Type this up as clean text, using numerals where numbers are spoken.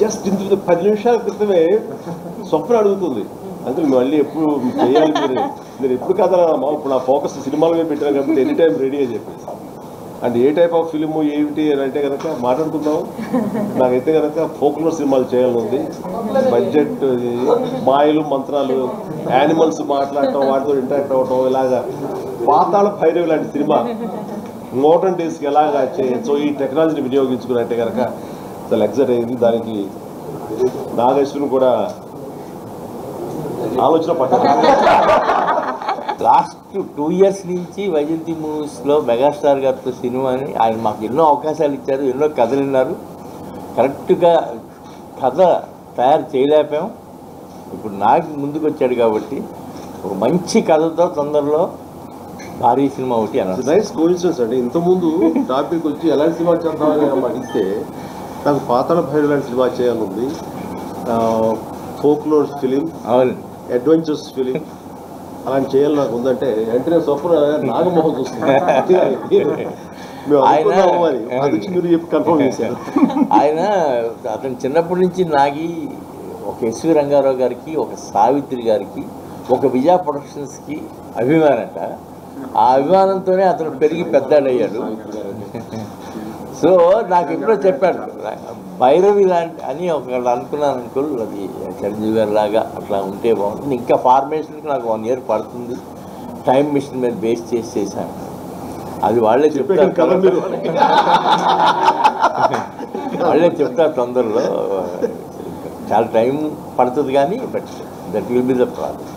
Just ఇంత 10 నిమిషాల క్రితమే స్వప్న అడుగుతుంది అంకుల్ మళ్ళీ ఎప్పుడు చేయాలి మీరు ఎప్పుడు కథ ఇప్పుడు నా ఫోకస్ సినిమాల మీద పెట్టాను కాబట్టి ఎనీ టైం రెడీ అని చెప్పేసి and A type of film ఏమిటి అని అంటే కనుక మాట్లాడుకుందాం. నాకైతే కనుక ఫోక్లోర్ సినిమాలు చేయాలని ఉంది. బడ్జెట్ మాయలు మంత్రాలు యానిమల్స్ మాట్లాడటం వాటితో ఇంటరాక్ట్ అవ్వటం ఇలాగా పాతాళ భైరవి లాంటి సినిమా మోడర్న్ డేస్కి ఎలాగా చేయొచ్చో ఈ టెక్నాలజీని వినియోగించుకున్నట్టే కనుక చాలా ఎగ్జైట్ అయింది. దానికి నాగేశ్వరుని కూడా ఆలోచన పట్టాలి. లాస్ట్ 2 years నుంచి వైజయంతి మూవీస్లో మెగాస్టార్ గారితో సినిమాని ఆయన మాకు ఎన్నో అవకాశాలు ఇచ్చారు, ఎన్నో కథలు విన్నారు. కరెక్ట్గా కథ తయారు చేయలేకపోయాం. ఇప్పుడు నాకు ముందుకు వచ్చాడు కాబట్టి ఒక మంచి కథతో తొందరలో భారీ సినిమా ఒకటి అన్నారు. నైస్ కోఇన్సిడెన్స్ అండి. ఇంతకుముందు టాపిక్ వచ్చి ఎలాంటి సినిమా చేద్దామని అడిగితే నాకు పాతాళ భైరవి లాంటి సినిమా చేయాలని ఉంది. ఫోక్లోర్ ఫిలిం, అవును, అడ్వెంచర్స్ ఫిలిం అలాంటి చేయాలి నాకు ఉందంటే వెంటనే స్వప్న నాగమోహన్ చూస్తుంది. ఆయన అతను చిన్నప్పటి నుంచి నాగి ఒక ఎస్వి రంగారావు గారికి, ఒక సావిత్రి గారికి, ఒక విజయ ప్రొడక్షన్స్కి అభిమానట. ఆ అభిమానంతోనే అతను పెరిగి పెద్దాడయ్యాడు. సో నాకు ఎప్పుడో చెప్పాడు భైరవి లాంటి అని ఒకళ్ళు అనుకున్నాను అంకుల్, అది చిరంజీవి గారి లాగా అట్లా ఉంటే బాగుంటుంది. ఇంకా ఫార్మేషన్కి నాకు 1 year పడుతుంది. టైం మిషన్ మీద బేస్ చేసి చేశాను. అది వాళ్ళే చెప్తారు, వాళ్ళే చెప్తారు తొందరలో. చాలా టైం పడుతుంది కానీ but that will be the problem.